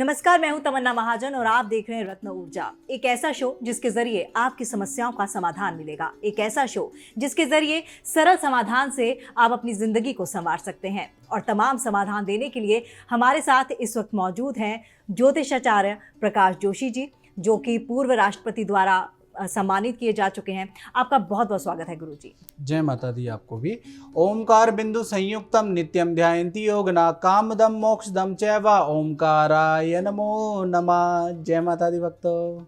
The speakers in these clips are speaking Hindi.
नमस्कार, मैं हूं तमन्ना महाजन और आप देख रहे हैं रत्न ऊर्जा, एक ऐसा शो जिसके जरिए आपकी समस्याओं का समाधान मिलेगा। एक ऐसा शो जिसके जरिए सरल समाधान से आप अपनी जिंदगी को संवार सकते हैं। और तमाम समाधान देने के लिए हमारे साथ इस वक्त मौजूद हैं ज्योतिषाचार्य प्रकाश जोशी जी, जो कि पूर्व राष्ट्रपति द्वारा सम्मानित किए जा चुके हैं। आपका बहुत बहुत स्वागत है गुरु जी। जय माता दी आपको भी। ओमकार बिंदु संयुक्तम नित्यम ध्यायन्ति योगिना कामदम मोक्षदम चैव ओमकाराय नमो नमः। जय माता दी भक्तों।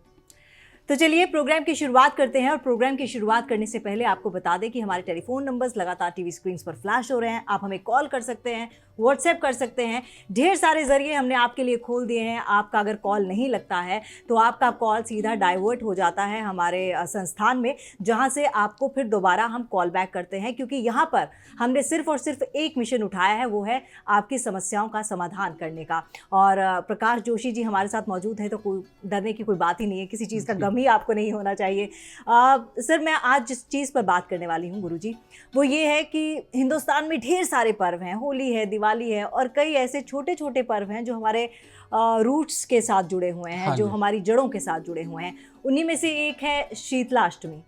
तो चलिए प्रोग्राम की शुरुआत करते हैं। और प्रोग्राम की शुरुआत करने से पहले आपको बता दें कि हमारे टेलीफोन नंबर्स लगातार टीवी स्क्रीन पर फ्लैश हो रहे हैं। आप हमें कॉल कर सकते हैं, व्हाट्सएप कर सकते हैं, ढेर सारे जरिए हमने आपके लिए खोल दिए हैं। आपका अगर कॉल नहीं लगता है तो आपका कॉल सीधा डाइवर्ट हो जाता है हमारे संस्थान में, जहां से आपको फिर दोबारा हम कॉल बैक करते हैं, क्योंकि यहाँ पर हमने सिर्फ और सिर्फ एक मिशन उठाया है, वो है आपकी समस्याओं का समाधान करने का। और प्रकाश जोशी जी हमारे साथ मौजूद हैं, तो कोई डरने की कोई बात ही नहीं है, किसी चीज़ का गम ही आपको नहीं होना चाहिए। सर, मैं आज जिस चीज़ पर बात करने वाली हूँ गुरु जी, वो ये है कि हिंदुस्तान में ढेर सारे पर्व हैं, होली है, दिवाली है, और कई ऐसे छोटे छोटे पर्व हैं जो हमारे रूट्स के साथ जुड़े हुए हैं। हाँ जो जी। हमारी जड़ों के साथ जुड़े हुए हैं। उन्हीं में से एक है शीतलाष्टमी।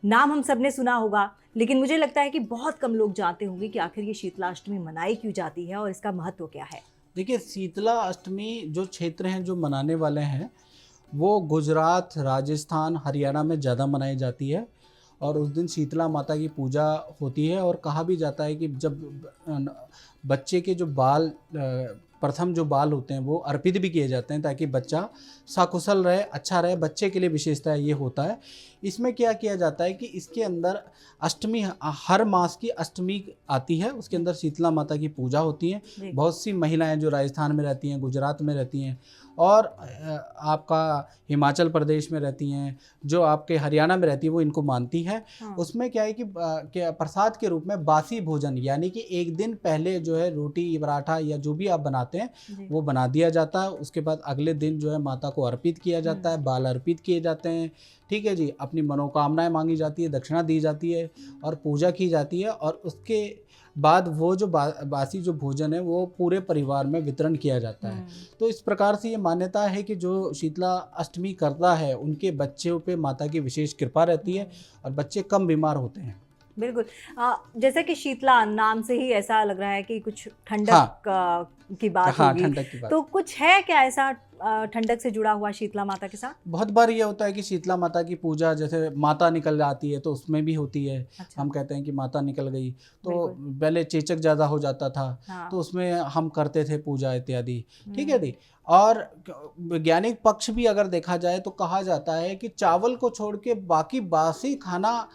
नाम हम सब ने सुना होगा, लेकिन मुझे लगता है कि बहुत कम लोग जानते होंगे कि आखिर ये शीतलाष्टमी मनाई क्यों जाती है और इसका महत्व क्या है। देखिए, शीतला अष्टमी जो क्षेत्र हैं जो मनाने वाले हैं वो गुजरात, राजस्थान, हरियाणा में ज़्यादा मनाई जाती है। और उस दिन शीतला माता की पूजा होती है। और कहा भी जाता है कि जब बच्चे के जो बाल प्रथम जो बाल होते हैं वो अर्पित भी किए जाते हैं, ताकि बच्चा सकुशल रहे, अच्छा रहे। बच्चे के लिए विशेषता ये होता है। इसमें क्या किया जाता है कि इसके अंदर अष्टमी, हर मास की अष्टमी आती है, उसके अंदर शीतला माता की पूजा होती है। बहुत सी महिलाएं जो राजस्थान में रहती हैं, गुजरात में रहती हैं, और आपका हिमाचल प्रदेश में रहती हैं, जो आपके हरियाणा में रहती है, वो इनको मानती है। हाँ। उसमें क्या है कि प्रसाद के रूप में बासी भोजन, यानी कि एक दिन पहले जो है रोटी, पराठा या जो भी आप बनाते हैं वो बना दिया जाता है। उसके बाद अगले दिन जो है माता को अर्पित किया जाता है, बाल अर्पित किए जाते हैं। ठीक है जी, अपनी मनोकामनाएं मांगी जाती है, दक्षिणा दी जाती है और पूजा की जाती है। और उसके बाद वो जो बासी जो भोजन है वो पूरे परिवार में वितरण किया जाता है। तो इस प्रकार से ये मान्यता है कि जो शीतला अष्टमी करता है उनके बच्चों पे माता की विशेष कृपा रहती है और बच्चे कम बीमार होते हैं। बिल्कुल। जैसा कि शीतला नाम से ही ऐसा लग रहा है कि कुछ ठंडक हाँ। की बात हाँ, होगी। ठंडक की बात। तो कुछ है क्या ऐसा ठंडक से जुड़ा हुआ शीतला माता के साथ? बहुत बार ये होता है कि शीतला माता की पूजा, जैसे माता निकल जाती है तो उसमें भी होती है। अच्छा। हम कहते हैं कि माता निकल गई, तो बिल्कुल। पहले चेचक ज़्यादा हो जाता था। हाँ। तो उसमें हम करते थे पूजा इत्यादि। ठीक है दी। और वैज्ञानिक पक्ष भी अगर देखा जाए तो कहा जाता है कि चावल को छोड़ के बाकी बासी खाना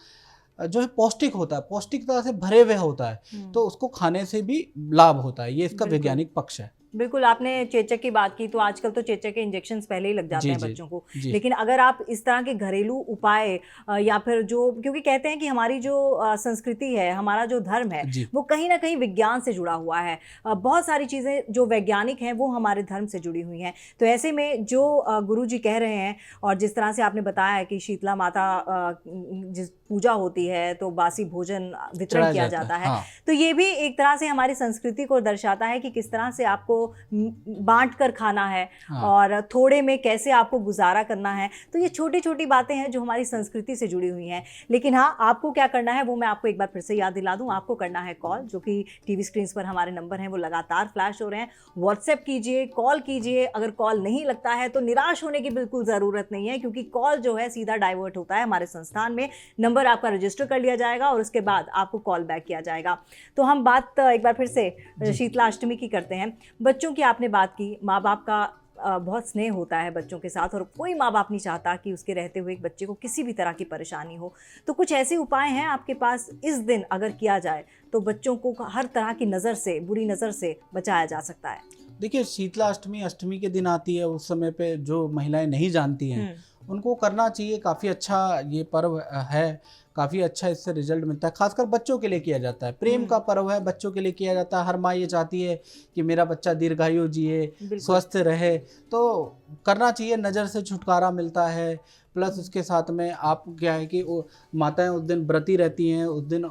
जो है पौष्टिक होता है, पौष्टिकता से भरे हुए होता है, तो उसको खाने से भी लाभ होता है। ये इसका बिल्कुल। वैज्ञानिक पक्ष है। बिल्कुल, आपने चेचक की बात की, तो आजकल तो चेचक के इंजेक्शंस पहले ही लग जाते हैं जी बच्चों को। जी। लेकिन अगर आप इस तरह के घरेलू उपाय या फिर जो, क्योंकि कहते हैं कि हमारी जो संस्कृति है, हमारा जो धर्म है, जी। वो कहीं ना कहीं विज्ञान से जुड़ा हुआ है। बहुत सारी चीज़ें जो वैज्ञानिक हैं वो हमारे धर्म से जुड़ी हुई हैं। तो ऐसे में जो गुरु जी कह रहे हैं, और जिस तरह से आपने बताया है कि शीतला माता जिस पूजा होती है तो बासी भोजन वितरण किया जाता है। हाँ। तो ये भी एक तरह से हमारी संस्कृति को दर्शाता है कि किस तरह से आपको बांट कर खाना है। हाँ। और थोड़े में कैसे आपको गुजारा करना है। तो ये छोटी छोटी बातें हैं जो हमारी संस्कृति से जुड़ी हुई हैं। लेकिन हाँ, आपको क्या करना है वो मैं आपको एक बार फिर से याद दिला दूं। आपको करना है कॉल, जो कि टीवी स्क्रीन पर हमारे नंबर हैं वो लगातार फ्लैश हो रहे हैं। व्हाट्सएप कीजिए, कॉल कीजिए। अगर कॉल नहीं लगता है तो निराश होने की बिल्कुल ज़रूरत नहीं है, क्योंकि कॉल जो है सीधा डाइवर्ट होता है हमारे संस्थान में। नंबर आपका रजिस्टर कर लिया जाएगा और उसके बाद आपको कॉल बैक किया जाएगा। तो हम बात एक बार फिर से शीतला अष्टमी की करते हैं। बच्चों की आपने बात की, माँ बाप का बहुत स्नेह होता है बच्चों के साथ, और कोई माँ बाप नहीं चाहता कि उसके रहते हुए एक बच्चे को किसी भी तरह की परेशानी हो। तो कुछ ऐसे उपाय हैं आपके पास, इस दिन अगर किया जाए तो बच्चों को हर तरह की नज़र से, बुरी नज़र से बचाया जा सकता है? देखिए, शीतला अष्टमी के दिन आती है। उस समय पे जो महिलाएं नहीं जानती हैं उनको करना चाहिए। काफ़ी अच्छा ये पर्व है, काफ़ी अच्छा इससे रिजल्ट मिलता है। खासकर बच्चों के लिए किया जाता है, प्रेम का पर्व है, बच्चों के लिए किया जाता है। हर माँ ये चाहती है कि मेरा बच्चा दीर्घायु जिए, स्वस्थ रहे, तो करना चाहिए। नज़र से छुटकारा मिलता है। प्लस उसके साथ में आप क्या है कि वो माताएं उस दिन व्रती रहती हैं। उस दिन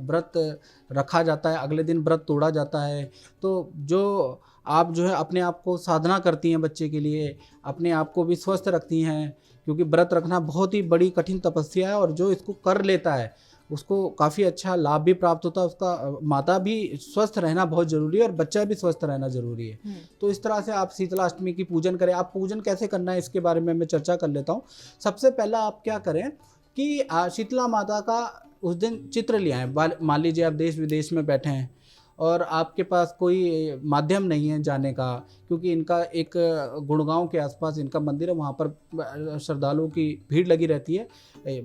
व्रत रखा जाता है, अगले दिन व्रत तोड़ा जाता है। तो जो आप जो है अपने आप को साधना करती हैं बच्चे के लिए, अपने आप को भी स्वस्थ रखती हैं, क्योंकि व्रत रखना बहुत ही बड़ी कठिन तपस्या है और जो इसको कर लेता है उसको काफ़ी अच्छा लाभ भी प्राप्त होता है। उसका माता भी स्वस्थ रहना बहुत ज़रूरी है और बच्चा भी स्वस्थ रहना ज़रूरी है। तो इस तरह से आप शीतला अष्टमी की पूजन करें। आप पूजन कैसे करना है इसके बारे में मैं चर्चा कर लेता हूँ। सबसे पहला आप क्या करें कि शीतला माता का उस दिन चित्र ले आएँ। मान लीजिए आप देश विदेश में बैठे हैं और आपके पास कोई माध्यम नहीं है जाने का, क्योंकि इनका एक गुड़गांव के आसपास इनका मंदिर है, वहाँ पर श्रद्धालुओं की भीड़ लगी रहती है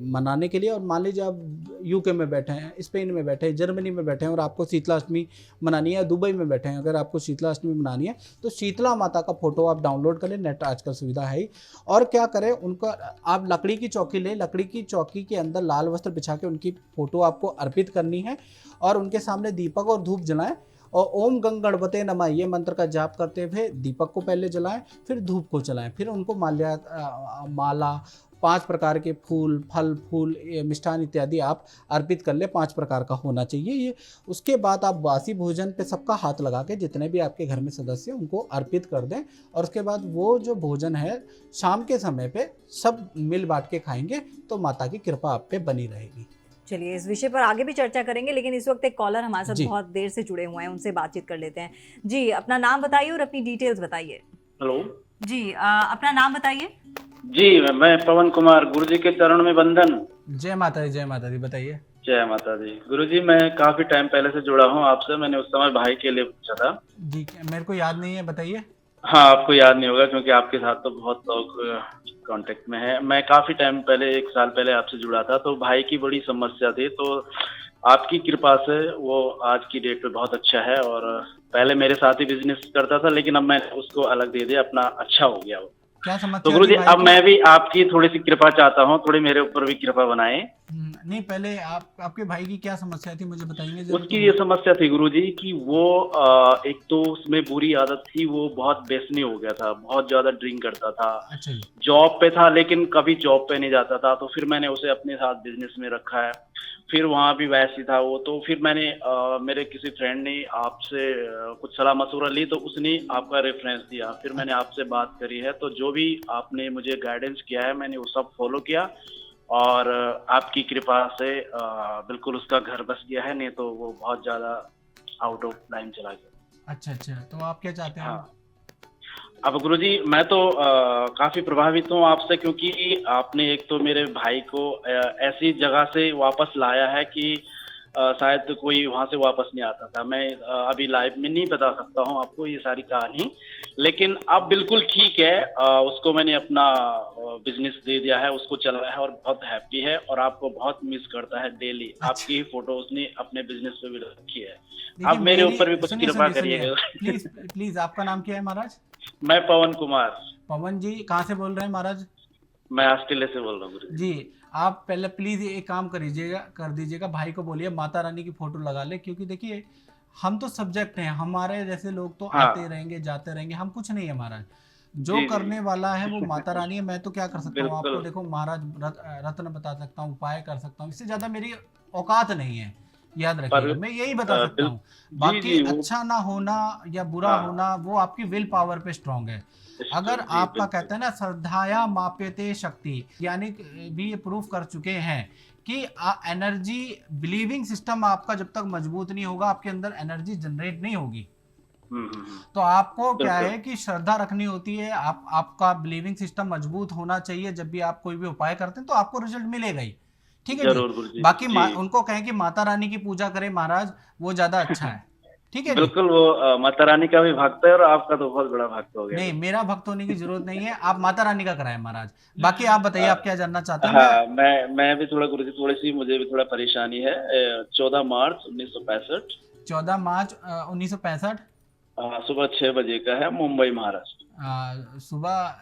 मनाने के लिए। और मान लीजिए आप यूके में बैठे हैं, स्पेन में बैठे हैं, जर्मनी में बैठे हैं और आपको शीतला अष्टमी मनानी है, दुबई में बैठे हैं, अगर आपको शीतला अष्टमी मनानी है तो शीतला माता का फोटो आप डाउनलोड कर लें, नेट आजकल सुविधा है ही। और क्या करें, उनका आप लकड़ी की चौकी लें, लकड़ी की चौकी के अंदर लाल वस्त्र बिछा के उनकी फ़ोटो आपको अर्पित करनी है और उनके सामने दीपक और धूप जलाएं और ओम गंग गणपते नमः ये मंत्र का जाप करते हुए दीपक को पहले जलाएं, फिर धूप को जलाएं, फिर उनको माला 5 प्रकार के फूल, फल फूल, मिष्ठान इत्यादि आप अर्पित कर ले। 5 प्रकार का होना चाहिए ये। उसके बाद आप बासी भोजन पे सबका हाथ लगा के जितने भी आपके घर में सदस्य हैं उनको अर्पित कर दें और उसके बाद वो जो भोजन है शाम के समय पे सब मिल बांट के खाएंगे तो माता की कृपा आप पे बनी रहेगी। चलिए इस विषय पर आगे भी चर्चा करेंगे, लेकिन इस वक्त एक कॉलर हमारे साथ जी। बहुत देर से जुड़े हुए हैं, उनसे बातचीत कर लेते हैं। जी, अपना नाम बताइए और अपनी डिटेल्स बताइए। हेलो जी, अपना नाम बताइए। जी, मैं पवन कुमार, गुरुजी के चरण में बंदन। जय माता दी, जय माता दी। बताइए। जय माता दी। गुरुजी, मैं काफी टाइम पहले से जुड़ा हूँ आपसे। मैंने उस समय भाई के लिए पूछा था। जी, मेरे को याद नहीं है, बताइए। हाँ, आपको याद नहीं होगा क्योंकि आपके साथ तो बहुत लोग कांटेक्ट में है। मैं काफी टाइम पहले, 1 साल पहले आपसे जुड़ा था, तो भाई की बड़ी समस्या थी, तो आपकी कृपा से वो आज की डेट पे बहुत अच्छा है। और पहले मेरे साथ ही बिजनेस करता था, लेकिन अब मैंने उसको अलग दे दिया, अपना अच्छा हो गया वो। क्या समस्या तो गुरुजी, थी भाई अब की? मैं भी आपकी थोड़ी सी कृपा चाहता हूँ, थोड़ी मेरे ऊपर भी कृपा बनाए। नहीं, पहले आपके भाई की क्या समस्या थी मुझे बताएंगे जरा। उसकी ये समस्या थी गुरुजी कि वो एक तो उसमें बुरी आदत थी, वो बहुत व्यसनी हो गया था, बहुत ज्यादा ड्रिंक करता था। अच्छा जी। जॉब पे था लेकिन कभी जॉब पे नहीं जाता था, तो फिर मैंने उसे अपने साथ बिजनेस में रखा है। फिर वहाँ भी वैसे ही था वो, तो फिर मैंने मेरे किसी फ्रेंड ने आपसे कुछ सलाह मशवरा ली, तो उसने आपका रेफरेंस दिया। फिर मैंने आपसे बात करी है, तो जो भी आपने मुझे गाइडेंस किया है मैंने वो सब फॉलो किया और आपकी कृपा से बिल्कुल उसका घर बस गया है, नहीं तो वो बहुत ज़्यादा आउट ऑफ लाइन चला गया। अच्छा अच्छा, तो आप क्या चाहते हैं? हाँ, अब गुरुजी मैं तो काफ़ी प्रभावित हूँ आपसे, क्योंकि आपने एक तो मेरे भाई को ऐसी जगह से वापस लाया है कि शायद कोई वहाँ से वापस नहीं आता था। मैं अभी लाइव में नहीं बता सकता हूँ आपको ये सारी कहानी, लेकिन अब बिल्कुल ठीक है। उसको मैंने अपना बिजनेस दे दिया है, उसको चला है और बहुत हैप्पी है और आपको बहुत मिस करता है डेली। अच्छा। आपकी ही फोटो उसने अपने बिजनेस पे भी रखी है। देखिए, अब मेरे ऊपर भी कुछ सुनिए, कृपा सुनिए, करिएगा। प्लीज प्लीज, आपका नाम क्या है महाराज? मैं पवन कुमार, पवन जी, कहाँ से बोल रहे हैं महाराज? मैं ऑस्ट्रेलिया से बोल रहा हूँ गुरुजी। जी, आप पहले प्लीज एक काम कर दीजिएगा, भाई को बोलिए माता रानी की फोटो लगा ले, क्योंकि देखिए हम तो सब्जेक्ट हैं, हमारे जैसे लोग तो हाँ। आते रहेंगे जाते रहेंगे, हम कुछ नहीं है महाराज। जो जी, जी। करने वाला है वो माता रानी है। मैं तो क्या कर सकता हूँ, बिल्कुल। आपको देखो महाराज रत्न बता सकता हूँ, उपाय कर सकता हूँ, इससे ज्यादा मेरी औकात नहीं है, याद रखिएगा। मैं यही बता सकता हूँ। जी, बाकी जी, वो अच्छा ना होना या बुरा हाँ। होना वो आपकी विल पावर पे स्ट्रांग है। अगर जी, आपका बिल्कुल। कहते हैं ना श्रद्धाया माप्यते शक्ति, यानी भी ये प्रूफ कर चुके हैं कि एनर्जी बिलीविंग सिस्टम आपका जब तक मजबूत नहीं होगा आपके अंदर एनर्जी जनरेट नहीं होगी। तो आपको क्या है कि श्रद्धा रखनी होती है, आपका बिलीविंग सिस्टम मजबूत होना चाहिए। जब भी आप कोई भी उपाय करते हैं तो आपको रिजल्ट मिलेगा ही, ठीक है जरूर जी। गुरुजी, बाकी जी। उनको कहें कि माता रानी की पूजा करें महाराज, वो ज्यादा अच्छा है, ठीक है जी। बिल्कुल, वो माता रानी का भी भक्त है और आपका तो बहुत बड़ा भक्त हो गया। नहीं, मेरा भक्त होने की जरूरत नहीं है, आप माता रानी का कराएं महाराज। बाकी आप बताइए, आप क्या जानना चाहते हैं? हाँ, मैं भी थोड़ा गुरुजी, थोड़ी सी मुझे भी थोड़ा परेशानी है। 14 मार्च 1965 14 मार्च 1965 सुबह 6 बजे का है, मुंबई महाराष्ट्र। सुबह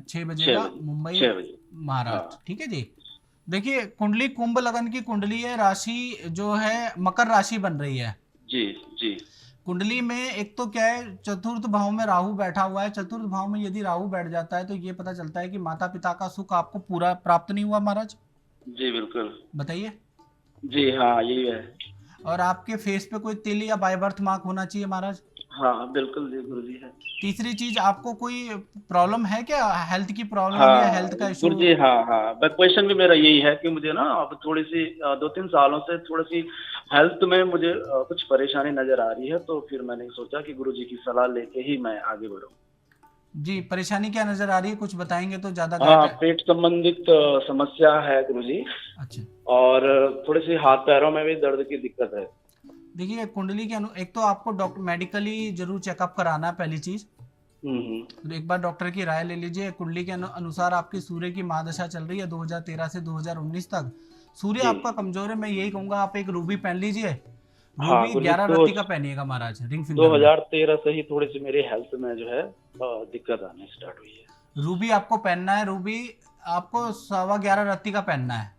6 बजे 6 का, बजे, मुंबई 6 बजे। महाराष्ट्र, हाँ। ठीक है जी। देखिए, कुंडली कुंभ लगन की कुंडली है, राशि जो है मकर राशि बन रही है। जी जी। कुंडली में एक तो क्या है, चतुर्थ भाव में राहु बैठा हुआ है। चतुर्थ भाव में यदि राहु बैठ जाता है तो ये पता चलता है कि माता पिता का सुख आपको पूरा प्राप्त नहीं हुआ महाराज। जी बिल्कुल। बताइए। जी हाँ, यही है। और आपके फेस पे कोई तिल या बाय बर्थ मार्क होना चाहिए महाराज। हाँ बिल्कुल जी गुरु जी है। तीसरी चीज, आपको कोई प्रॉब्लम है क्या, हेल्थ की प्रॉब्लम या हाँ हेल्थ का इशू? गुरु जी, हाँ हाँ, क्वेश्चन भी मेरा यही है कि मुझे ना अब थोड़ी सी 2-3 सालों से थोड़ी सी हेल्थ में मुझे कुछ परेशानी नजर आ रही है, तो फिर मैंने सोचा कि गुरु जी की सलाह लेके ही मैं आगे बढ़ूँ। जी, परेशानी क्या नजर आ रही है, कुछ बताएंगे तो ज्यादा हाँ, गाइड है। पेट संबंधित समस्या है गुरु जी, अच्छा, और थोड़ी सी हाथ पैरों में भी दर्द की दिक्कत है। देखिए कुंडली के एक तो आपको डॉक्टर मेडिकली जरूर चेकअप कराना है पहली चीज। हम्म। तो एक बार डॉक्टर की राय ले लीजिए। कुंडली के अनुसार आपकी सूर्य की महादशा चल रही है 2013 से 2019 तक। सूर्य जी। आपका कमजोर है, मैं यही कहूंगा आप एक रूबी पहन लीजिए। हाँ रूबी गुरु जी, 11 तो रत्ती का पहनिएगा महाराज, रिंग फिंगर में। 2013 से ही थोड़ी सी मेरी हेल्थ में जो है दिक्कत आने स्टार्ट हुई है। रूबी आपको पहनना है, रूबी आपको 11.25 रत्ती का पहनना है।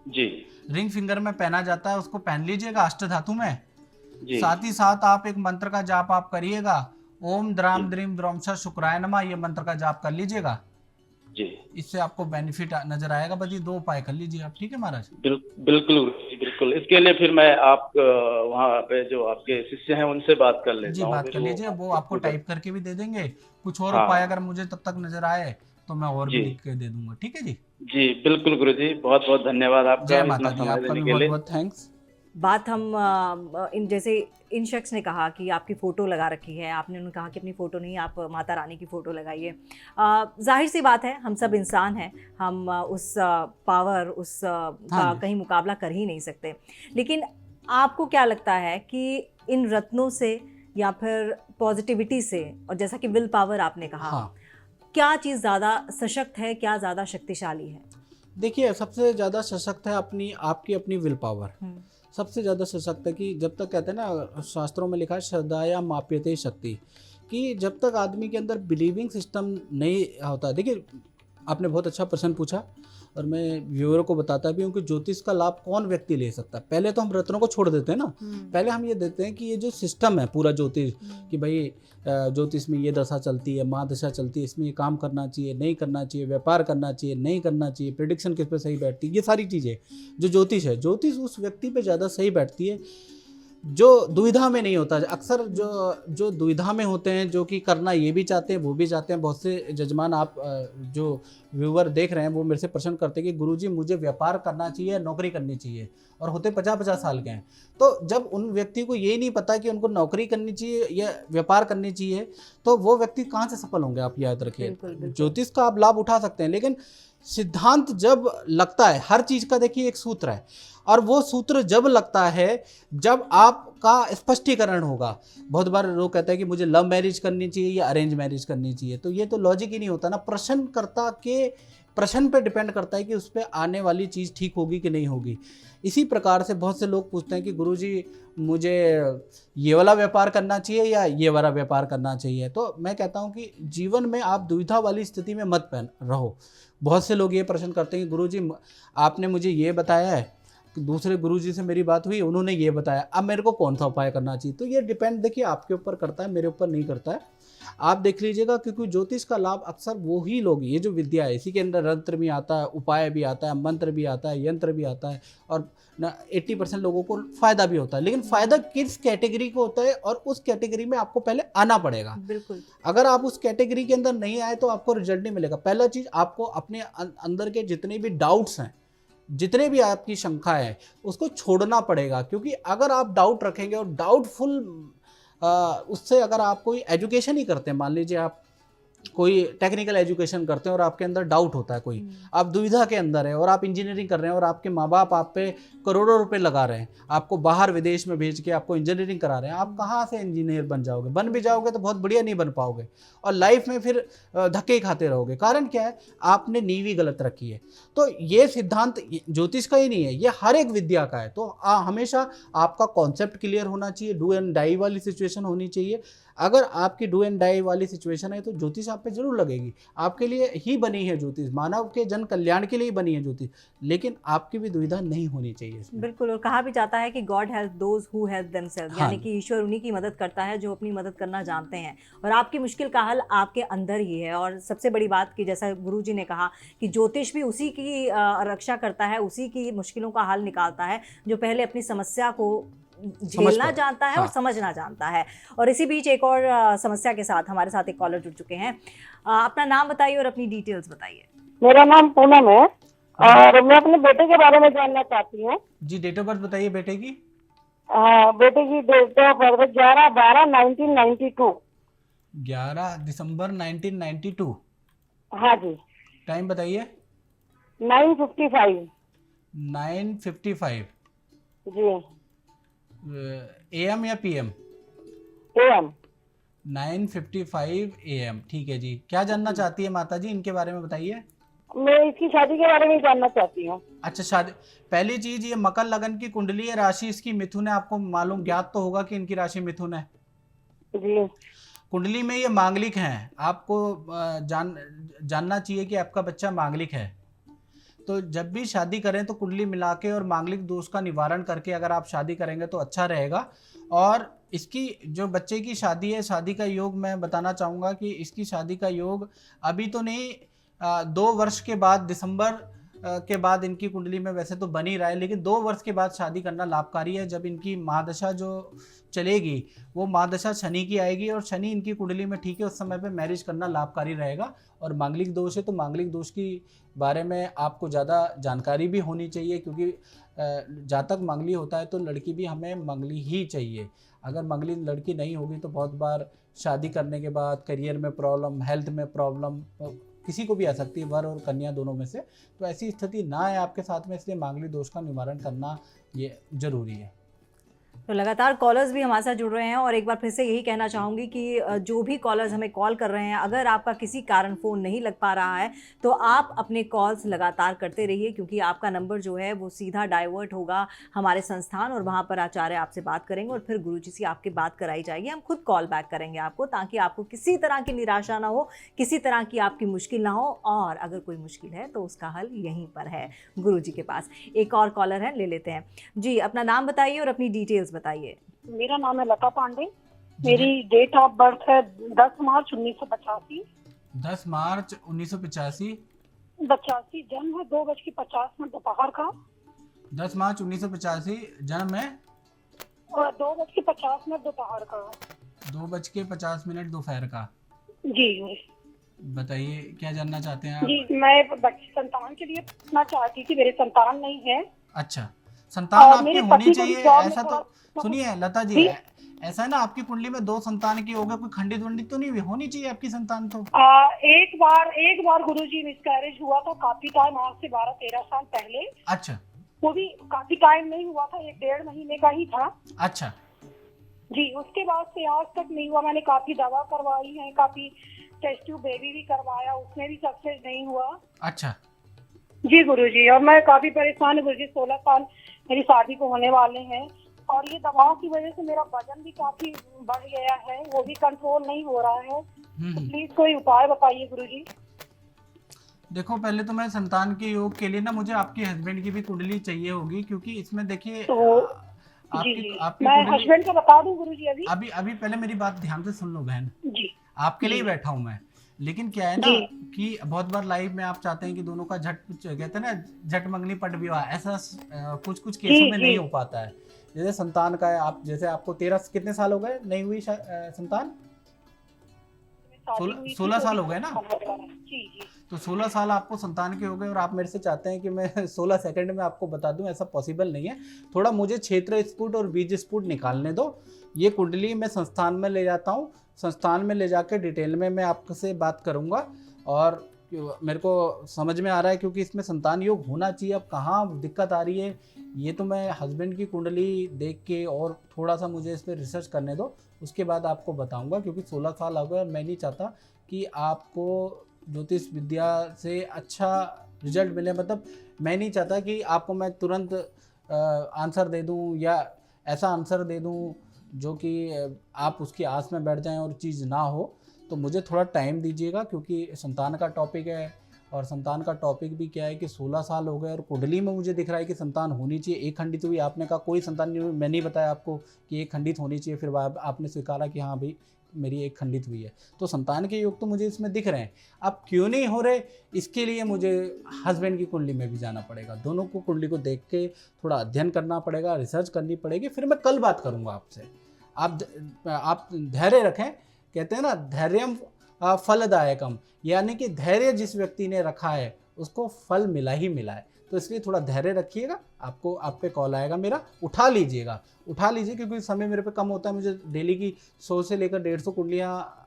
जी। रिंग फिंगर में पहना जाता है, उसको पहन लीजिएगा अष्ट धातु में। जी। साथ ही साथ आप एक मंत्र का जाप आप करिएगा। ओम जी। द्राम द्रीम द्रोमशा शुक्राय नमः, ये मंत्र का जाप कर लीजिएगा। जी। इससे आपको बेनिफिट नजर आएगा। बस ये 2 उपाय कर लीजिए आप, ठीक है महाराज। बिल्कुल गुरु जी, बिल्कुल। इसके लिए फिर मैं आप वहाँ पे जो आपके शिष्य हैं उनसे बात कर जी लेता हूँ, बात फिर कर वो लीजिए, वो आपको आपको पूरा। टाइप करके भी दे देंगे। कुछ और उपाय हाँ। अगर मुझे तब तक नजर आए तो मैं और भी जी। लिख के दे दूंगा, ठीक है जी। जी बिल्कुल गुरु जी, बहुत बहुत धन्यवाद जय आपका इतना माता दी, समय आपका देने भी के बहुत लिए। बहुत थैंक्स। बात हम इन जैसे इन शख्स ने कहा कि आपकी फ़ोटो लगा रखी है, आपने उन्हें कहा कि अपनी फ़ोटो नहीं, आप माता रानी की फ़ोटो लगाइए। ज़ाहिर सी बात है, हम सब इंसान हैं, हम उस पावर हाँ का जी। कहीं मुकाबला कर ही नहीं सकते। लेकिन आपको क्या लगता है कि इन रत्नों से या फिर पॉजिटिविटी से, और जैसा कि विल पावर आपने कहा, हाँ, क्या चीज़ ज़्यादा सशक्त है, क्या ज़्यादा शक्तिशाली है? देखिए सबसे ज़्यादा सशक्त है अपनी आपकी अपनी विल पावर। हुँ, सबसे ज़्यादा सशक्त है कि जब तक कहते हैं ना, शास्त्रों में लिखा है श्रद्धाया माप्यते शक्ति, कि जब तक आदमी के अंदर बिलीविंग सिस्टम नहीं होता। देखिए आपने बहुत अच्छा प्रश्न पूछा, और मैं व्यूअर को बताता भी हूँ कि ज्योतिष का लाभ कौन व्यक्ति ले सकता है। पहले तो हम रत्नों को छोड़ देते हैं ना, हुँ, पहले हम ये देते हैं कि ये जो सिस्टम है पूरा ज्योतिष, हुँ, कि भाई ज्योतिष में ये दशा चलती है, महादशा चलती है, इसमें ये काम करना चाहिए नहीं करना चाहिए, व्यापार करना चाहिए नहीं करना चाहिए, प्रिडिक्शन किस पे सही बैठती है, ये सारी चीज़ें जो ज्योतिष है, ज्योतिष उस व्यक्ति पे ज़्यादा सही बैठती है जो दुविधा में नहीं होता। अक्सर जो जो दुविधा में होते हैं, जो कि करना ये भी चाहते हैं वो भी चाहते हैं। बहुत से जजमान आप जो व्यूवर देख रहे हैं वो मेरे से प्रश्न करते हैं कि गुरुजी मुझे व्यापार करना चाहिए, नौकरी करनी चाहिए, और होते 50-50 साल के हैं। तो जब उन व्यक्ति को ये नहीं पता कि उनको नौकरी करनी चाहिए या व्यापार करनी चाहिए, तो वो व्यक्ति कहाँ से सफल होंगे। आप याद रखिए, बिल्कुल, बिल्कुल। ज्योतिष का आप लाभ उठा सकते हैं, लेकिन सिद्धांत जब लगता है हर चीज़ का, देखिए एक सूत्र है, और वो सूत्र जब लगता है जब आपका स्पष्टीकरण होगा। बहुत बार लोग कहते हैं कि मुझे लव मैरिज करनी चाहिए या अरेंज मैरिज करनी चाहिए, तो ये तो लॉजिक ही नहीं होता ना। प्रश्नकर्ता के प्रश्न पे डिपेंड करता है कि उस पर आने वाली चीज़ ठीक होगी कि नहीं होगी। इसी प्रकार से बहुत से लोग पूछते हैं कि गुरुजी मुझे ये वाला व्यापार करना चाहिए या ये वाला व्यापार करना चाहिए। तो मैं कहता हूँ कि जीवन में आप दुविधा वाली स्थिति में मत रहो। बहुत से लोग ये प्रश्न करते हैं कि गुरुजी आपने मुझे ये बताया है, दूसरे गुरुजी से मेरी बात हुई, उन्होंने ये बताया, अब मेरे को कौन सा उपाय करना चाहिए। तो ये डिपेंड देखिए आपके ऊपर करता है, मेरे ऊपर नहीं करता है। आप देख लीजिएगा, क्योंकि ज्योतिष का लाभ अक्सर वो ही लोग, ये जो विद्या है इसी के अंदर रंत्र भी आता है, उपाय भी आता है, मंत्र भी आता है, यंत्र भी आता है, और ना 80% लोगों को फ़ायदा भी होता है। लेकिन फ़ायदा किस कैटेगरी को होता है, और उस कैटेगरी में आपको पहले आना पड़ेगा। बिल्कुल। अगर आप उस कैटेगरी के अंदर नहीं आए तो आपको रिजल्ट नहीं मिलेगा। पहला चीज़, आपको अपने अंदर के जितने भी डाउट्स हैं, जितने भी आपकी शंका है, उसको छोड़ना पड़ेगा। क्योंकि अगर आप डाउट रखेंगे और डाउटफुल उससे अगर आप कोई एजुकेशन ही करते हैं, मान लीजिए आप कोई टेक्निकल एजुकेशन करते हैं और आपके अंदर डाउट होता है, कोई आप दुविधा के अंदर है और आप इंजीनियरिंग कर रहे हैं और आपके माँ बाप आप पे करोड़ों रुपए लगा रहे हैं, आपको बाहर विदेश में भेज के आपको इंजीनियरिंग करा रहे हैं, आप कहाँ से इंजीनियर बन जाओगे? बन भी जाओगे तो बहुत बढ़िया नहीं बन पाओगे, और लाइफ में फिर धक्के ही खाते रहोगे। कारण क्या है? आपने नींव गलत रखी है। तो ये सिद्धांत ज्योतिष का ही नहीं है, ये हर एक विद्या का है। तो हमेशा आपका कॉन्सेप्ट क्लियर होना चाहिए, डू एंड डाई वाली सिचुएशन होनी चाहिए। अगर आपकी डू एंड डाई वाली सिचुएशन है तो ज्योतिष आप पे जरूर लगेगी। आपके लिए ही बनी है ज्योतिष, मानव के जन कल्याण के लिए ही बनी है ज्योतिष, लेकिन आपकी भी दुविधा नहीं होनी चाहिए इसमें। बिल्कुल, और कहा भी जाता है कि God help those who help themselves, हाँ। यानी कि ईश्वर उन्हीं की मदद करता है जो अपनी मदद करना जानते हैं, और आपकी मुश्किल का हल आपके अंदर ही है। और सबसे बड़ी बात कि जैसा गुरुजी ने कहा कि ज्योतिष भी उसी की रक्षा करता है, उसी की मुश्किलों का हल निकालता है जो पहले अपनी समस्या को झेलना पाए। जानता है और हाँ। समझना जानता है। और इसी बीच एक और समस्या के साथ हमारे साथ एक कॉलर जुड़ चुके हैं। अपना नाम बताइए और अपनी डिटेल्स बताइए। मेरा नाम पूनम है और मैं अपने बेटे के बारे में जानना चाहती हूँ। जी, डेट ऑफ बर्थ बताइए बेटे की। बेटे की डेट ऑफ बर्थ 11/12/1992। 11 दिसंबर 1992। हाँ जी। टाइम बताइए। 9:55। 9:55 जी। AM या PM? AM। 9:55 AM, ठीक है जी। क्या जानना चाहती है माता जी, इनके बारे में बताइए। मैं इसकी शादी के बारे में जानना चाहती हूँ। अच्छा, शादी। पहली चीज, ये मकर लगन की कुंडली है, राशि इसकी मिथुन है। आपको मालूम ज्ञात तो होगा कि इनकी राशि मिथुन है। जी। कुंडली में ये मांगलिक हैं। आपको जानना चाहिए कि आपका बच्चा मांगलिक है। तो जब भी शादी करें तो कुंडली मिला के और मांगलिक दोष का निवारण करके अगर आप शादी करेंगे तो अच्छा रहेगा। और इसकी जो बच्चे की शादी है, शादी का योग मैं बताना चाहूँगा कि इसकी शादी का योग अभी तो नहीं, 2 वर्ष के बाद, दिसंबर के बाद इनकी कुंडली में वैसे तो बन ही रहा है, लेकिन 2 वर्ष के बाद शादी करना लाभकारी है। जब इनकी महादशा जो चलेगी वो महादशा शनि की आएगी और शनि इनकी कुंडली में ठीक है, उस समय पे मैरिज करना लाभकारी रहेगा। और मांगलिक दोष है तो मांगलिक दोष की बारे में आपको ज़्यादा जानकारी भी होनी चाहिए, क्योंकि जातक मंगली होता है तो लड़की भी हमें मंगली ही चाहिए। अगर मंगली लड़की नहीं होगी तो बहुत बार शादी करने के बाद करियर में प्रॉब्लम, हेल्थ में प्रॉब्लम किसी को भी आ सकती है, वर और कन्या दोनों में से। तो ऐसी स्थिति ना है आपके साथ में, इसलिए मांगली दोष का निवारण करना ये जरूरी है। तो लगातार कॉलर्स भी हमारे साथ जुड़ रहे हैं और एक बार फिर से यही कहना चाहूँगी कि जो भी कॉलर्स हमें कॉल कर रहे हैं, अगर आपका किसी कारण फ़ोन नहीं लग पा रहा है तो आप अपने कॉल्स लगातार करते रहिए, क्योंकि आपका नंबर जो है वो सीधा डाइवर्ट होगा हमारे संस्थान और वहाँ पर आचार्य आपसे बात करेंगे और फिर गुरुजी से आपकी बात कराई जाएगी। हम खुद कॉल बैक करेंगे आपको, ताकि आपको किसी तरह की निराशा ना हो, किसी तरह की आपकी मुश्किल ना हो, और अगर कोई मुश्किल है तो उसका हल यहीं पर है, गुरुजी के पास। एक और कॉलर है, ले लेते हैं जी। अपना नाम बताइए और अपनी डिटेल्स बताइए। मेरा नाम है लता पांडे। मेरी डेट ऑफ बर्थ है 10 मार्च 1985। 10 मार्च 1985। 85 जन्म है 2:50 दोपहर का। 10 मार्च 1985 जन्म है और 2:50 दोपहर का। 2:50 दोपहर का। जी। बताइए क्या जानना चाहते हैं आप? जी, मैं बच्चे संतान के लिए पूछना चाहती थी, मेरे संतान नहीं है। अच्छा, संतान और आपकी मेरे होनी पति चाहिए, को जॉब ऐसा में तो सुनिए लता जी, ऐसा है ना, आपकी कुंडली में 2 संतान की होगा, कोई खंडित वंडित तो नहीं होनी चाहिए आपकी संतान तो? एक बार गुरुजी मिसकैरेज हुआ था काफी टाइम, आज से 12-13 साल पहले। अच्छा। वो भी काफी टाइम नहीं हुआ था, 1-1.5 महीने का ही था। अच्छा जी, उसके बाद से आज तक नहीं हुआ। मैंने काफी दवा करवाई है, काफी टेस्ट ट्यूब बेबी भी करवाया, उसमें भी सक्सेस नहीं हुआ। अच्छा जी गुरुजी, और मैं काफी परेशान हूँ गुरुजी। 16 साल मेरी शादी को होने वाले हैं और ये दवाओं की वजह से मेरा वजन भी काफी बढ़ गया है, वो भी कंट्रोल नहीं हो रहा है। तो प्लीज कोई उपाय बताइए गुरुजी। देखो, पहले तो मैं संतान के योग के लिए ना, मुझे आपके हस्बैंड की भी कुंडली चाहिए होगी, क्योंकि इसमें देखिए तो आपकी मैं कुंडली हस्बैंड का बता दूं गुरुजी अभी अभी पहले मेरी बात ध्यान से सुन लो बहन। जी। आपके लिए ही बैठा हूं मैं, लेकिन क्या है ना कि बहुत बार लाइव में आप चाहते हैं कि दोनों का झट, कहते हैं ना, झट मंगनी पट विवाह, ऐसा कुछ केसों में नहीं हो पाता है। जैसे संतान का है, आप जैसे आपको 13 कितने साल हो गए नहीं हुई संतान? 16 साल हो गए ना? तो 16 साल आपको संतान के हो गए और आप मेरे से चाहते हैं कि मैं 16 सेकंड में आपको बता दूं, ऐसा पॉसिबल नहीं है। थोड़ा मुझे क्षेत्र स्फुट और बीज स्फुट निकालने दो। ये कुंडली मैं संस्थान में ले जाता हूँ, संस्थान में ले जाकर डिटेल में मैं आपसे बात करूँगा और मेरे को समझ में आ रहा है, क्योंकि इसमें संतान योग होना चाहिए। अब कहाँ दिक्कत आ रही है ये तो मैं हस्बैंड की कुंडली देख के और थोड़ा सा मुझे इस पर रिसर्च करने दो, उसके बाद आपको बताऊंगा। क्योंकि 16 साल हो गए और मैं नहीं चाहता कि आपको ज्योतिष विद्या से अच्छा रिजल्ट मिले। मतलब मैं नहीं चाहता कि आपको मैं तुरंत आंसर दे दूं या ऐसा आंसर दे दूं जो कि आप उसकी आस में बैठ जाएं और चीज़ ना हो। तो मुझे थोड़ा टाइम दीजिएगा, क्योंकि संतान का टॉपिक है और संतान का टॉपिक भी क्या है कि 16 साल हो गए और कुंडली में मुझे दिख रहा है कि संतान होनी चाहिए, एक खंडित हुई। आपने कहा कोई संतान नहीं हुई, मैंने ही बताया आपको कि एक खंडित होनी चाहिए, फिर आपने स्वीकारा कि हाँ भाई मेरी एक खंडित हुई है। तो संतान के योग तो मुझे इसमें दिख रहे हैं। अब क्यों नहीं हो रहे, इसके लिए मुझे हस्बैंड की कुंडली में भी जाना पड़ेगा, दोनों को कुंडली को देख के थोड़ा अध्ययन करना पड़ेगा, रिसर्च करनी पड़ेगी, फिर मैं कल बात करूँगा आपसे। आप धैर्य रखें, कहते हैं ना धैर्यम फलदायकम, यानी कि धैर्य जिस व्यक्ति ने रखा है उसको फल मिला ही मिला है। तो इसलिए थोड़ा धैर्य रखिएगा, आपको आप पे कॉल आएगा मेरा, उठा लीजिए क्योंकि समय मेरे पे कम होता है, मुझे डेली की 100 से लेकर 150 कुंडलियाँ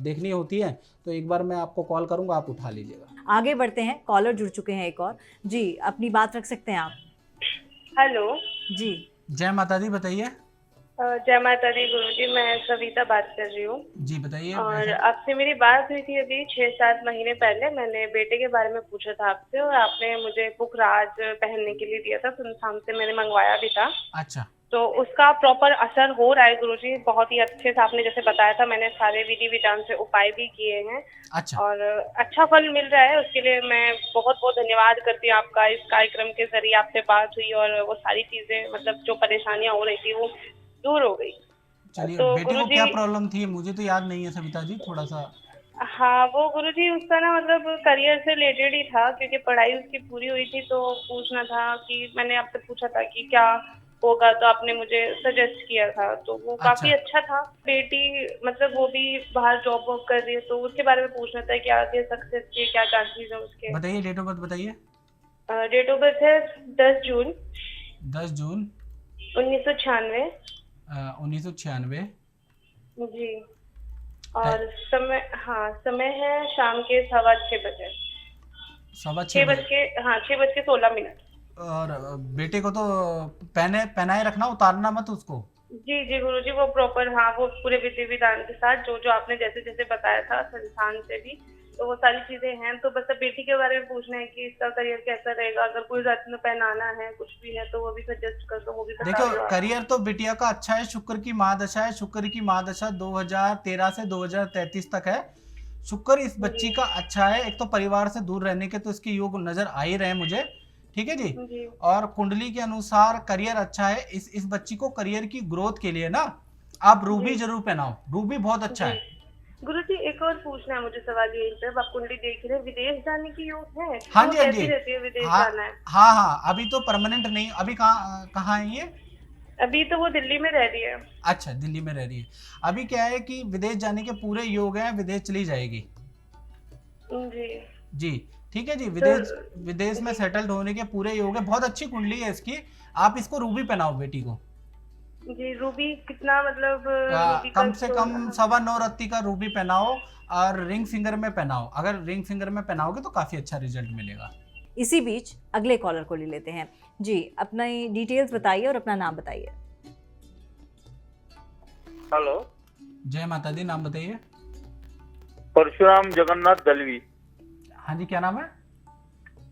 देखनी होती हैं। तो एक बार मैं आपको कॉल करूँगा, आप उठा लीजिएगा। आगे बढ़ते हैं, कॉलर जुड़ चुके हैं एक और जी, अपनी बात रख सकते हैं आप। हेलो जी जय माता दी, बताइए। जय माता दी गुरुजी, मैं सविता बात कर रही हूँ। जी बताइए। और आपसे मेरी बात हुई थी अभी 6-7 महीने पहले। मैंने बेटे के बारे में पूछा था आपसे और आपने मुझे पुखराज पहनने के लिए दिया था, सुनसान से मैंने मंगवाया भी था। अच्छा, तो उसका प्रॉपर असर हो रहा है गुरुजी, बहुत ही अच्छे से आपने जैसे बताया था। मैंने सारे विधि विधान से उपाय भी किए हैं। अच्छा, और अच्छा फल मिल रहा है। उसके लिए मैं बहुत बहुत धन्यवाद करती हूँ आपका। इस कार्यक्रम के जरिए आपसे बात हुई और वो सारी चीजें, मतलब जो परेशानियां हो रही थी वो दूर हो गई। चलिए। तो बेटे को गुरुजी, क्या प्रॉब्लम थी मुझे तो याद नहीं है सविता जी, थोड़ा सा। हाँ वो गुरुजी उसका ना मतलब करियर से रिलेटेड ही था, क्योंकि पढ़ाई उसकी पूरी हुई थी। तो पूछना था कि मैंने आपसे पूछा था कि क्या होगा, तो आपने मुझे सजेस्ट किया था, तो वो काफी अच्छा था। बेटी मतलब वो भी बाहर जॉब वॉब कर रही है, तो उसके बारे में पूछना था कि आगे सक्सेस के क्या चांसेस है उसके। बताइए, डेट ऑफ बर्थ बताइए। डेट ऑफ बर्थ है 10 जून 10 जून 1996। 1996। जी। और समय है शाम के 6:15 बजे। 6:16। हाँ 6:16। और बेटे को तो पहनाए रखना, उतारना मत उसको। जी जी गुरुजी, वो प्रॉपर, हाँ वो पूरे विधि विधान के साथ जो आपने जैसे जैसे बताया था संस्थान से भी, तो वो सारी चीजें हैं। तो बस अब बेटी के बारे में पूछना है कि इसका करियर कैसा रहेगा, अगर कोई रत्न पहनाना है कुछ भी है तो वो भी सजेस्ट कर दो, वो भी बता देखो दो। करियर तो बिटिया का अच्छा है, शुक्र की महादशा है। शुक्र की महादशा 2013 से 2033 तक है। शुक्र इस बच्ची का अच्छा है। एक तो परिवार से दूर रहने के तो इसके योग नजर आ ही रहे हैं मुझे, ठीक है जी। और कुंडली के अनुसार करियर अच्छा है। इस बच्ची को करियर की ग्रोथ के लिए ना आप रूबी जरूर पहनाओ, रूबी बहुत अच्छा है। गुरुजी एक और पूछना है मुझे सवाल, यही पे आप कुंडली देख रहे हैं, विदेश जाने की योग है? हाँ जी, हाँ जी। रहती है विदेश जाना है? हाँ, अभी तो परमानेंट नहीं। अभी कहाँ है ये? अभी तो वो दिल्ली में रह रही है। अच्छा, दिल्ली में रह रही है। अभी क्या है कि विदेश जाने के पूरे योग हैं, विदेश चली जाएगी। जी जी ठीक है जी। विदेश में सेटल्ड होने के पूरे योग है। बहुत अच्छी कुंडली है इसकी। आप इसको रूबी पहनाओ बेटी को। जी। रूबी कितना, मतलब कम से कम 9.25 रत्ती का रूबी पहनाओ और रिंग फिंगर में पहनाओ। अगर रिंग फिंगर में पहनाओगे तो काफी अच्छा रिजल्ट मिलेगा। इसी बीच अगले कॉलर को ले लेते हैं जी। अपना डिटेल्स बताइए और अपना नाम बताइए। हेलो, जय माता दी, नाम बताइए। परशुराम जगन्नाथ दलवी। हाँ जी, क्या नाम है?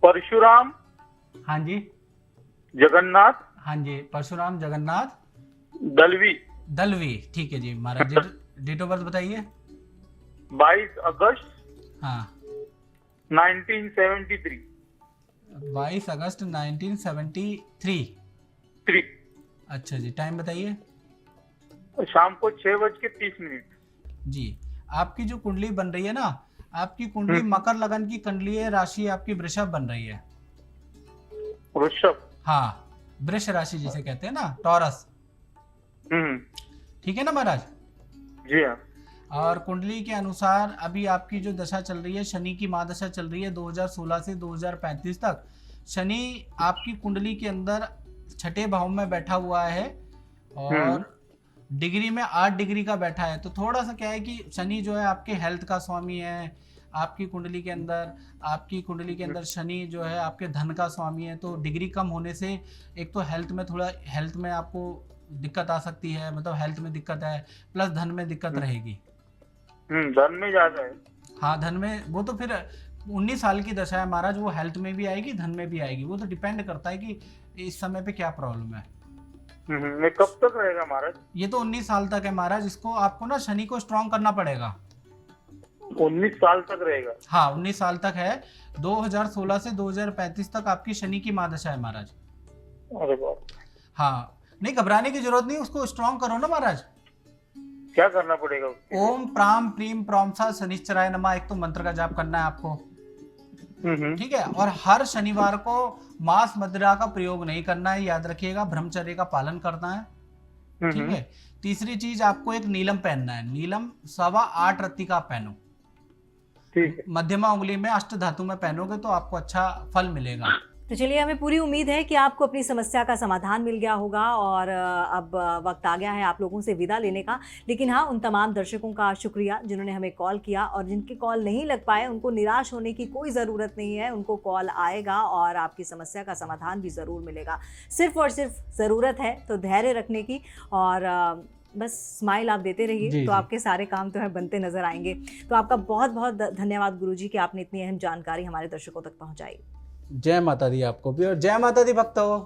परशुराम हाँ जी, जगन्नाथ। हाँ जी, परशुराम जगन्नाथ दलवी। ठीक है जी महाराज। डेट ऑफ बर्थ बताइए। 22 अगस्त हाँ 1973। 22 अगस्त 1973। अच्छा जी, टाइम बताइए। शाम को 6:30। जी, आपकी जो कुंडली बन रही है ना, आपकी कुंडली मकर लगन की कुंडली है। राशि आपकी वृषभ बन रही है। वृषभ? हाँ, वृष राशि जिसे कहते हैं ना, टॉरस। ठीक है ना महाराज? जी हाँ। और कुंडली के अनुसार अभी आपकी जो दशा चल रही है, शनि की महादशा चल रही है 2016 से 2035 तक। शनि आपकी कुंडली के अंदर 6ठे भाव में बैठा हुआ है और डिग्री में 8 डिग्री का बैठा है। तो थोड़ा सा क्या है कि शनि जो है आपके हेल्थ का स्वामी है। आपकी कुंडली के अंदर शनि जो है आपके धन का स्वामी है। तो डिग्री कम होने से एक तो हेल्थ में आपको दिक्कत आ सकती है, मतलब हेल्थ में दिक्कत है, प्लस धन में दिक्कत रहेगी। धन में ज्यादा है। हाँ, धन में वो तो फिर 19 साल की दशा है महाराज, वो हेल्थ में भी आएगी, धन में भी आएगी। वो तो डिपेंड करता है कि इस समय पे क्या प्रॉब्लम है। ये कब तक रहेगा महाराज? ये तो 19 साल तक है महाराज। इसको आपको ना शनि को स्ट्रॉन्ग करना पड़ेगा। 19 साल तक रहेगा। हाँ 19 साल तक है। 2016 से 2035 तक आपकी शनि की महादशा है महाराज। अरे बाप, हाँ नहीं घबराने की जरूरत नहीं, उसको स्ट्रॉन्ग करो ना महाराज। क्या करना पड़ेगा? ओम प्राम प्रीम प्रॉमसा शनिश्चराय नमः, एक तो मंत्र का जाप करना है आपको, ठीक है। और हर शनिवार को मांस मदिरा का प्रयोग नहीं करना है, याद रखिएगा, ब्रह्मचर्य का पालन करना है, ठीक है। तीसरी चीज आपको एक नीलम पहनना है, नीलम 8.25 रत्ती का आप पहनो, ठीक है। मध्यमा उंगली में अष्ट धातु में पहनोगे तो आपको अच्छा फल मिलेगा। तो चलिए, हमें पूरी उम्मीद है कि आपको अपनी समस्या का समाधान मिल गया होगा और अब वक्त आ गया है आप लोगों से विदा लेने का। लेकिन हाँ, उन तमाम दर्शकों का शुक्रिया जिन्होंने हमें कॉल किया, और जिनके कॉल नहीं लग पाए उनको निराश होने की कोई ज़रूरत नहीं है, उनको कॉल आएगा और आपकी समस्या का समाधान भी ज़रूर मिलेगा। सिर्फ और सिर्फ ज़रूरत है तो धैर्य रखने की, और बस स्माइल आप देते रहिए तो आपके सारे काम तो है बनते नजर आएंगे। तो आपका बहुत बहुत धन्यवाद गुरुजी कि आपने इतनी अहम जानकारी हमारे दर्शकों तक पहुंचाई। जय माता दी आपको भी, और जय माता दी भक्तों।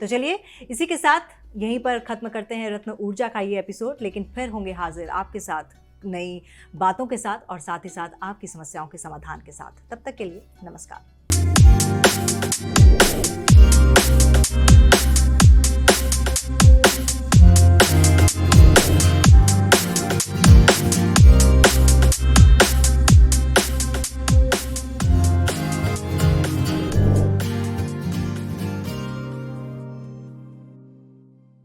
तो चलिए, इसी के साथ यहीं पर खत्म करते हैं रत्न ऊर्जा का ये एपिसोड, लेकिन फिर होंगे हाजिर आपके साथ नई बातों के साथ और साथ ही साथ आपकी समस्याओं के समाधान के साथ। तब तक के लिए नमस्कार।